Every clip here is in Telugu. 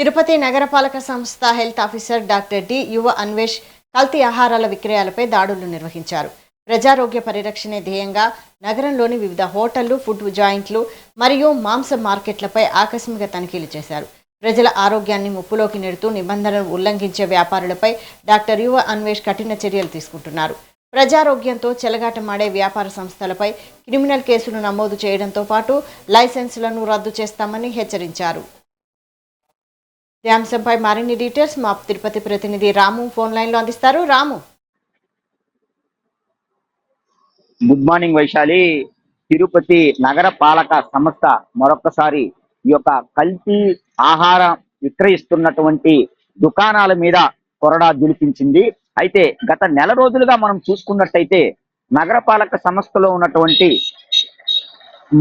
తిరుపతి నగరపాలక సంస్థ హెల్త్ ఆఫీసర్ డాక్టర్ డి యువ అన్వేష్ కల్తీ ఆహారాల విక్రయాలపై దాడులు నిర్వహించారు. ప్రజారోగ్య పరిరక్షణే ధ్యేయంగా నగరంలోని వివిధ హోటళ్లు, ఫుడ్ జాయింట్లు మరియు మాంస మార్కెట్లపై ఆకస్మిక తనిఖీలు చేశారు. ప్రజల ఆరోగ్యాన్ని ముప్పులోకి నెడుతూ నిబంధనలు ఉల్లంఘించే వ్యాపారులపై డాక్టర్ యువ అన్వేష్ కఠిన చర్యలు తీసుకుంటున్నారు. ప్రజారోగ్యంతో చెలగాటమాడే వ్యాపార సంస్థలపై క్రిమినల్ కేసులు నమోదు చేయడంతో పాటు లైసెన్సులను రద్దు చేస్తామని హెచ్చరించారు. ఈ అంశంపై మరిన్ని డీటెయిల్స్ మా తిరుపతి ప్రతినిధి రాము ఫోన్ లైన్ లో అందిస్తారు. రాము, గుడ్ మార్నింగ్ వైశాలి. తిరుపతి నగర పాలక సంస్థ మరొకసారి ఈ యొక్క కల్తీ ఆహారం విక్రయిస్తున్నటువంటి దుకాణాల మీద కొరడా జులిపించింది. అయితే గత నెల రోజులుగా మనం చూసుకున్నట్టయితే నగరపాలక సంస్థలో ఉన్నటువంటి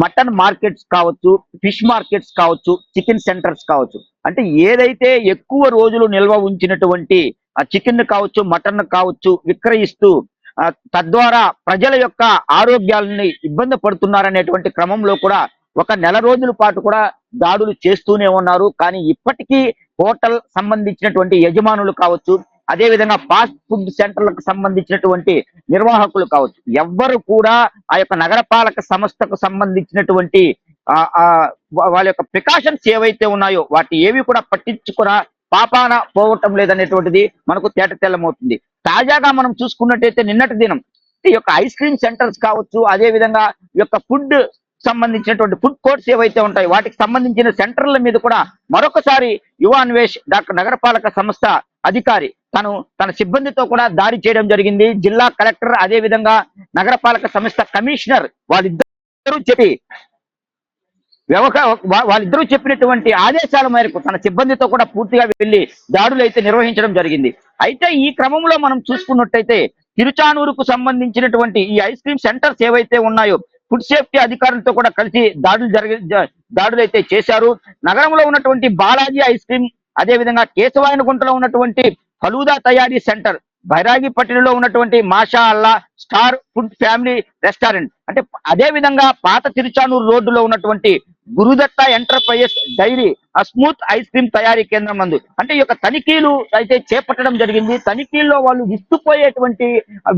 మటన్ మార్కెట్స్ కావచ్చు, ఫిష్ మార్కెట్స్ కావచ్చు, చికెన్ సెంటర్స్ కావచ్చు, అంటే ఏదైతే ఎక్కువ రోజులు నిల్వ ఉంచినటువంటి చికెన్ కావచ్చు, మటన్ కావచ్చు విక్రయిస్తూ తద్వారా ప్రజల యొక్క ఆరోగ్యాలని ఇబ్బంది పడుతున్నారనేటువంటి క్రమంలో కూడా ఒక నెల రోజుల పాటు కూడా దాడులు చేస్తూనే ఉన్నారు. కానీ ఇప్పటికీ హోటల్ సంబంధించినటువంటి యజమానులు కావచ్చు, అదే విధంగా ఫాస్ట్ ఫుడ్ సెంటర్లకు సంబంధించినటువంటి నిర్వాహకులు కావచ్చు, ఎవ్వరు కూడా ఆ యొక్క నగరపాలక సంస్థకు సంబంధించినటువంటి వాళ్ళ యొక్క ప్రికాషన్స్ ఏవైతే ఉన్నాయో వాటి ఏవి కూడా పట్టించుకురా పాపాన పోవటం లేదనేటువంటిది మనకు తేటతెల్లమవుతుంది. తాజాగా మనం చూసుకున్నట్టయితే నిన్నటి దినం ఈ యొక్క ఐస్ క్రీమ్ సెంటర్స్ కావచ్చు, అదే విధంగా ఈ యొక్క ఫుడ్ సంబంధించినటువంటి ఫుడ్ కోర్ట్స్ ఏవైతే ఉంటాయో వాటికి సంబంధించిన సెంటర్ల మీద కూడా మరొకసారి యువ అన్వేష్ డాక్టర్ నగరపాలక సంస్థ అధికారి తన సిబ్బందితో కూడా దాడి చేయడం జరిగింది. జిల్లా కలెక్టర్ అదే విధంగా నగరపాలక సంస్థ కమిషనర్ వాళ్ళిద్దరూ చెప్పినటువంటి ఆదేశాల మేరకు తన సిబ్బందితో కూడా పూర్తిగా వెళ్లి దాడులు అయితే నిర్వహించడం జరిగింది. అయితే ఈ క్రమంలో మనం చూసుకున్నట్టయితే తిరుచానూరుకు సంబంధించినటువంటి ఈ ఐస్ క్రీమ్ సెంటర్స్ ఏవైతే ఉన్నాయో ఫుడ్ సేఫ్టీ అధికారులతో కూడా కలిసి దాడులు అయితే చేశారు. నగరంలో ఉన్నటువంటి బాలాజీ ఐస్ క్రీమ్, అదే విధంగా కేశవాయనగుంటలో ఉన్నటువంటి ఫలూదా తయారీ సెంటర్, బైరాగిపట్టిలో ఉన్నటువంటి Masha Allah star food family restaurant, అంటే అదే విధంగా పాత తిరుచానూరు రోడ్డులో ఉన్నటువంటి Gurudatta enterprises dairy smooth ice cream తయారీ కేంద్రం నందు అంటే ఈ యొక్క తనిఖీలు అయితే చేపట్టడం జరిగింది. తనిఖీల్లో వాళ్ళు విస్తుపోయేటువంటి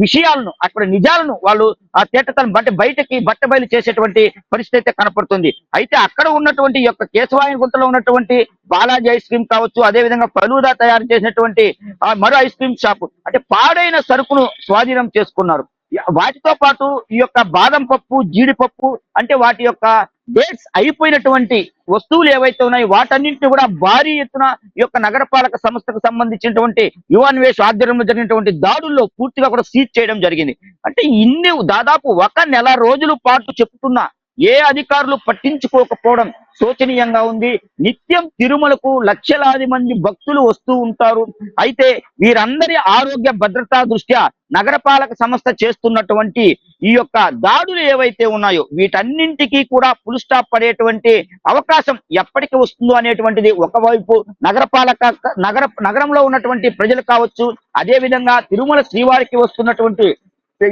విషయాలను, అక్కడ నిజాలను వాళ్ళు తేటతనం అంటే బయటకి బట్టబయలు చేసేటువంటి పరిస్థితి అయితే కనపడుతుంది. అయితే అక్కడ ఉన్నటువంటి ఈ యొక్క కేశవాయనగుంటలో ఉన్నటువంటి బాలాజీ ఐస్ క్రీమ్ కావచ్చు, అదే విధంగా ఫలూదా తయారు చేసినటువంటి మరో ఐస్ క్రీమ్ షాపు అంటే పాడైన సరుకును స్వాధీనం చేసుకున్నారు. వాటితో పాటు ఈ యొక్క బాదం పప్పు, జీడిపప్పు అంటే వాటి యొక్క డేట్స్ అయిపోయినటువంటి వస్తువులు ఏవైతే ఉన్నాయో వాటన్నింటినీ కూడా భారీ ఎత్తున ఈ యొక్క నగరపాలక సంస్థకు సంబంధించినటువంటి యువ అన్వేష్ ఆధ్వర్యంలో జరిగినటువంటి దాడుల్లో పూర్తిగా కూడా సీజ్ చేయడం జరిగింది. అంటే దాదాపు ఒక నెల రోజుల పాటు చెప్తున్నా ఏ అధికారులు పట్టించుకోకపోవడం శోచనీయంగా ఉంది. నిత్యం తిరుమలకు లక్షలాది మంది భక్తులు వస్తూ ఉంటారు. అయితే వీరందరి ఆరోగ్య భద్రతా దృష్ట్యా నగరపాలక సంస్థ చేస్తున్నటువంటి ఈ యొక్క దాడులు ఏవైతే ఉన్నాయో వీటన్నింటికీ కూడా ఫుల్ స్టాప్ పడేటువంటి అవకాశం ఎప్పటికి వస్తుందో అనేటువంటిది ఒకవైపు నగరంలో ఉన్నటువంటి ప్రజలు కావచ్చు, అదే విధంగా తిరుమల శ్రీవారికి వస్తున్నటువంటి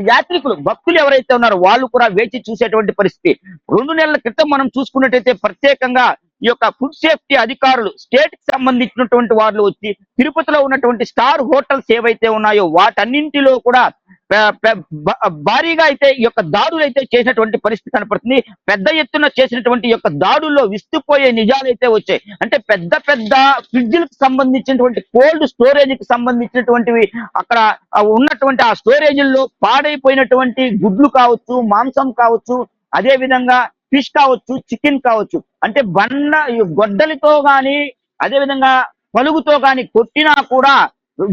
యాత్రికులు భక్తులు ఎవరైతే ఉన్నారో వాళ్ళు కూడా వేచి చూసేటువంటి పరిస్థితి. 2 నెలల క్రితం మనం చూసుకున్నట్టయితే ప్రత్యేకంగా ఈ యొక్క ఫుడ్ సేఫ్టీ అధికారులు స్టేట్ కి సంబంధించినటువంటి వాళ్ళు వచ్చి తిరుపతిలో ఉన్నటువంటి స్టార్ హోటల్స్ ఏవైతే ఉన్నాయో వాటన్నింటిలో కూడా భారీగా అయితే ఈ యొక్క దాడులు అయితే చేసినటువంటి పరిస్థితి కనపడుతుంది. పెద్ద ఎత్తున చేసినటువంటి ఈ యొక్క దాడుల్లో విస్తుపోయే నిజాలు అయితే వచ్చాయి. అంటే పెద్ద పెద్ద ఫ్రిడ్జ్లకు సంబంధించినటువంటి కోల్డ్ స్టోరేజ్ కి సంబంధించినటువంటివి అక్కడ ఉన్నటువంటి ఆ స్టోరేజీల్లో పాడైపోయినటువంటి గుడ్లు కావచ్చు, మాంసం కావచ్చు, అదే విధంగా ఫిష్ కావచ్చు, చికెన్ కావచ్చు, అంటే గొడ్డలితో గాని అదే విధంగా పలుగుతో గాని కొట్టినా కూడా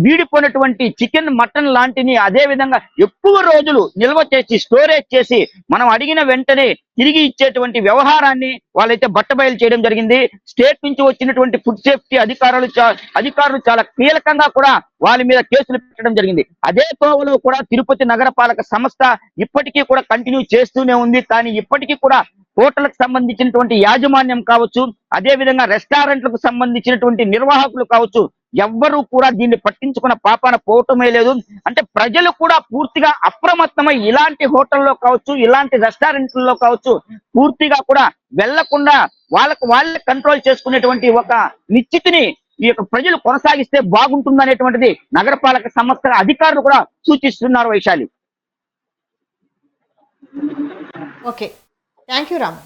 వీడిపోయినటువంటి చికెన్, మటన్ లాంటిని అదే విధంగా ఎక్కువ రోజులు నిల్వ చేసి స్టోరేజ్ చేసి మనం అడిగిన వెంటనే తిరిగి ఇచ్చేటువంటి వ్యవహారాన్ని వాళ్ళైతే బట్టబయలు చేయడం జరిగింది. స్టేట్ నుంచి వచ్చినటువంటి ఫుడ్ సేఫ్టీ అధికారులు చాలా కీలకంగా కూడా వాళ్ళ మీద కేసులు పెట్టడం జరిగింది. అదే తోవలో కూడా తిరుపతి నగరపాలక సంస్థ ఇప్పటికీ కూడా కంటిన్యూ చేస్తూనే ఉంది. కానీ ఇప్పటికీ కూడా హోటల్కి సంబంధించినటువంటి యాజమాన్యం కావచ్చు, అదే విధంగా రెస్టారెంట్లకు సంబంధించినటువంటి నిర్వాహకులు కావచ్చు, ఎవ్వరూ కూడా దీన్ని పట్టించుకున్న పాపాన పోవటమే లేదు. అంటే ప్రజలు కూడా పూర్తిగా అప్రమత్తమై ఇలాంటి హోటల్లో కావచ్చు, ఇలాంటి రెస్టారెంట్లలో కావచ్చు పూర్తిగా కూడా వెళ్లకుండా వాళ్ళే కంట్రోల్ చేసుకునేటువంటి ఒక నిశ్చితిని ఈ యొక్క ప్రజలు కొనసాగిస్తే బాగుంటుందనేటువంటిది నగరపాలక సంస్థల అధికారులు కూడా సూచిస్తున్నారు వైశాలి. ఓకే, థ్యాంక్ యూ రాము.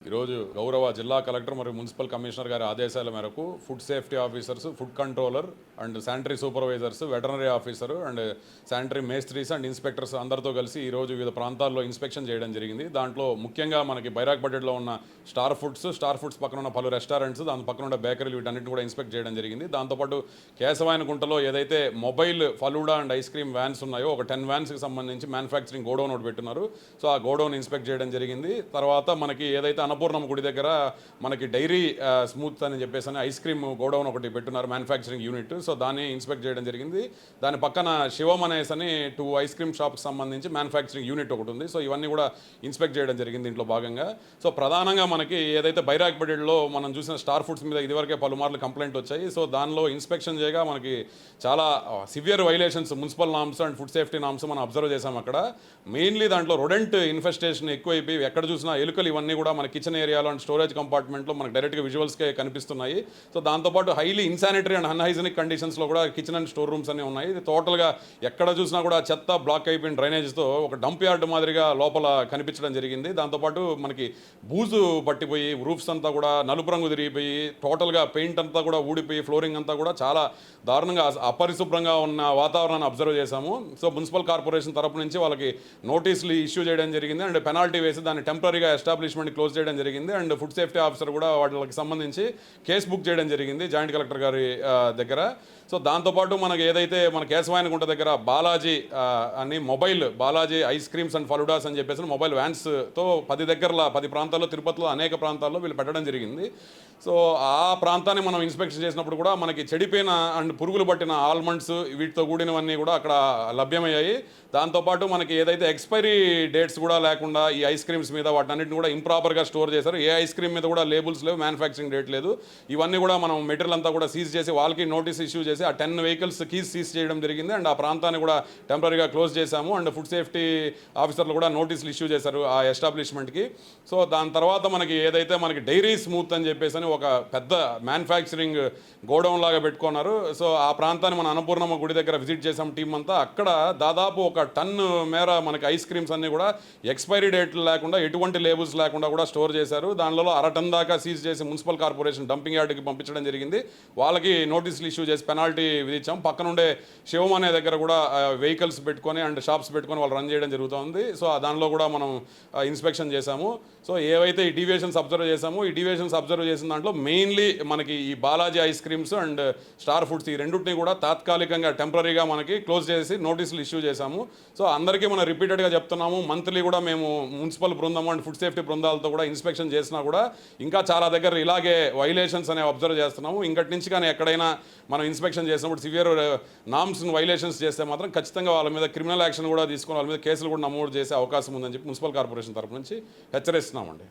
ఈరోజు గౌరవ జిల్లా కలెక్టర్ మరియు మున్సిపల్ కమిషనర్ గారి ఆదేశాల మేరకు food safety officers, food controller and sanitary supervisors, veterinary officer and sanitary మేస్త్రీస్ అండ్ ఇన్స్పెక్టర్స్ అందరితో కలిసి ఈరోజు వివిధ ప్రాంతాల్లో ఇన్స్పెక్షన్ చేయడం జరిగింది. దాంట్లో ముఖ్యంగా మనకి బైరాగ్పేటలో ఉన్న స్టార్ ఫుడ్స్ పక్కన ఉన్న పలు రెస్టారెంట్స్, దాని పక్కన ఉన్న బేకరీలు వీటన్నిటిని కూడా ఇన్స్పెక్ట్ చేయడం జరిగింది. దాంతోపాటు కేశవాయనగుంటలో ఏదైతే mobile falooda and ice cream vans ఉన్నాయో ఒక 10 వ్యాన్స్కి సంబంధించి మ్యానుఫ్యాక్చరింగ్ గోడౌన్ ఒకటి పెట్టున్నారు. సో ఆ గోడౌన్ ఇన్స్పెక్ట్ చేయడం జరిగింది. తర్వాత మనకి ఏదైతే అన్నపూర్ణమ్మ గుడి దగ్గర మనకి డైరీ స్మూత్ అని చెప్పేసి ఐస్ క్రీమ్ గోడౌన్ ఒకటి పెట్టున్నారు, మ్యానుఫ్యాక్చరింగ్ యూనిట్. సో దాన్ని ఇన్స్పెక్ట్ చేయడం జరిగింది. దాని పక్కన శివం అనేసి అని 2 ఐస్ క్రీమ్ షాప్కి సంబంధించి మ్యానుఫ్యాక్చరింగ్ యూనిట్ ఒకటి ఉంది. సో ఇవన్నీ కూడా ఇన్స్పెక్ట్ చేయడం జరిగింది దీంట్లో భాగంగా. సో ప్రధానంగా మనకి ఏదైతే బైరాగ్పేటలో మనం చూసిన స్టార్ ఫుడ్స్ మీద ఇదివరకే పలుమార్లు కంప్లైంట్ వచ్చాయి. సో దానిలో ఇన్స్పెక్షన్ చేయగా మనకి చాలా severe violations, municipal norms and food safety norms మనం అబ్జర్వ్ చేసాం. అక్కడ మెయిన్లీ దాంట్లో రొడెంట్ ఇన్ఫెస్టేషన్ ఎక్కువైపోయి ఎక్కడ చూసినా ఎలుకలు ఇవన్నీ కూడా మన కిచెన్ ఏరియాలో అండ్ స్టోరేజ్ కంపార్ట్మెంట్లో మనకు డైరెక్ట్గా విజువల్స్కే కనిపిస్తున్నాయి. సో దాంతోపాటు హైలీ ఇన్సానిటరీ అండ్ అన్హైజనిక్ కండిషన్స్లో కూడా కిచెన్ అండ్ స్టోర్ రూమ్స్ అన్నీ ఉన్నాయి. ఇది టోటల్గా ఎక్కడ చూసినా కూడా చెత్త బ్లాక్ అయిపోయిన డ్రైనేజ్తో ఒక డంప్ యార్డ్ మాదిరిగా లోపల కనిపించడం జరిగింది. దాంతోపాటు మనకి బూజు పట్టిపోయి రూఫ్స్ అంతా కూడా నలుపు రంగు తిరిగిపోయి టోటల్గా పెయింట్ అంతా కూడా ఊడిపోయి ఫ్లోరింగ్ అంతా కూడా చాలా దారుణంగా అపరిశుభ్రంగా ఉన్న వాతావరణాన్ని అబ్జర్వ్ చేశాము. సో మున్సిపల్ కార్పొరేషన్ తరపు నుంచి వాళ్ళకి నోటీసులు ఇష్యూ చేయడం జరిగింది అండ్ పెనాల్టీ వేసి దాన్ని టెంపరీగా ఎస్టాబ్లిష్మెంట్ క్లోజ్ చేయడం జరిగింది. అండ్ ఫుడ్ సేఫ్టీ ఆఫీసర్ కూడా వాళ్ళకి సంబంధించి కేసు బుక్ చేయడం జరిగింది జాయింట్ కలెక్టర్ గారి దగ్గర. సో దాంతోపాటు మనకి ఏదైతే మన కేశవాయనగుంట దగ్గర బాలాజీ అని బాలాజీ ఐస్ క్రీమ్స్ అండ్ ఫలుడాస్ అని చెప్పేసి మొబైల్ వ్యాన్స్తో 10 ప్రాంతాల్లో, తిరుపతిలో అనేక ప్రాంతాల్లో వీళ్ళు పెట్టడం జరిగింది. సో ఆ ప్రాంతాన్ని మనం ఇన్స్పెక్షన్ చేసినప్పుడు కూడా మనకి చెడిపోయిన అండ్ పురుగులు పట్టిన ఆల్మండ్స్ వీటితో కూడినవన్నీ కూడా అక్కడ లభ్యమయ్యాయి. దాంతోపాటు మనకి ఏదైతే ఎక్స్పైరీ డేట్స్ కూడా లేకుండా ఈ ఐస్ క్రీమ్స్ మీద వాటన్నిటిని కూడా ఇంప్రాపర్గా స్టోర్ చేశారు. ఏ ఐస్ క్రీమ్ మీద కూడా లేబుల్స్ లేవు, మ్యానుఫ్యాక్చరింగ్ డేట్ లేదు. ఇవన్నీ కూడా మనం మెటీరియల్ అంతా కూడా సీజ్ చేసి వాళ్ళకి నోటీస్ ఇష్యూ చేసి ఆ 10 వెహికల్స్ కీస్ సీజ్ చేయడం జరిగింది. అండ్ ఆ ప్రాంతాన్ని కూడా టెంపరీగా క్లోజ్ చేశాము. అండ్ ఫుడ్ సేఫ్టీ ఆఫీసర్లు కూడా నోటీసులు ఇష్యూ చేశారు ఆ ఎస్టాబ్లిష్మెంట్కి. సో దాని తర్వాత మనకి ఏదైతే మనకి డైరీ స్మూత్ అని చెప్పేసి ఒక పెద్ద మ్యానుఫ్యాక్చరింగ్ గోడౌన్ లాగా పెట్టుకున్నారు. సో ఆ ప్రాంతాన్ని మన అన్నపూర్ణమ్మ గుడి దగ్గర విజిట్ చేసాం టీం అంతా. అక్కడ దాదాపు ఒక టన్ను మేర మనకి ఐస్ క్రీమ్స్ అన్నీ కూడా ఎక్స్పైరీ డేట్లు లేకుండా, ఎటువంటి లేబుల్స్ లేకుండా కూడా స్టోర్ చేశారు. దానిలో 1/2 టన్ దాకా సీజ్ చేసి మున్సిపల్ కార్పొరేషన్ డంపింగ్ యార్డ్కి పంపించడం జరిగింది. వాళ్ళకి నోటీసులు ఇష్యూ చేసి పెనాల్టీ విధించాం. పక్కనుండే శివం అనే దగ్గర కూడా వెహికల్స్ పెట్టుకొని అండ్ షాప్స్ పెట్టుకొని వాళ్ళు రన్ చేయడం జరుగుతుంది. సో దానిలో కూడా మనం ఇన్స్పెక్షన్ చేశాము. సో ఏవైతే ఈ డీవియేషన్స్ అబ్జర్వ్ చేశామో ఈ డీవియేషన్స్ అబ్జర్వ్ చేసిన దాంట్లో మెయిన్లీ మనకి ఈ Balaji ice creams and star foods ఈ రెండింటిని కూడా తాత్కాలికంగా టెంపరీగా మనకి క్లోజ్ చేసి నోటీసులు ఇష్యూ చేశాము. సో అందరికీ మనం రిపీటెడ్గా చెప్తున్నాము, మంత్లీ కూడా మేము మున్సిపల్ బృందం అండ్ ఫుడ్ సేఫ్టీ బృందాలతో కూడా ఇన్స్పెక్షన్ చేసినా కూడా ఇంకా చాలా దగ్గర ఇలాగే వైలేషన్స్ అనేవి అబ్జర్వ్ చేస్తున్నాము. ఇంకటి నుంచి కానీ ఎక్కడైనా మనం ఇన్స్పెక్షన్ చేసినప్పుడు సివియర్ నామ్స్ వైలేషన్స్ చేస్తే మాత్రం ఖచ్చితంగా వాళ్ళ మీద క్రిమినల్ యాక్షన్ కూడా తీసుకొని వాళ్ళ మీద కేసులు కూడా నమోదు చేసే అవకాశం ఉందని చెప్పి మున్సిపల్ కార్పొరేషన్ తరపు నుంచి హెచ్చరిస్తున్నామండి.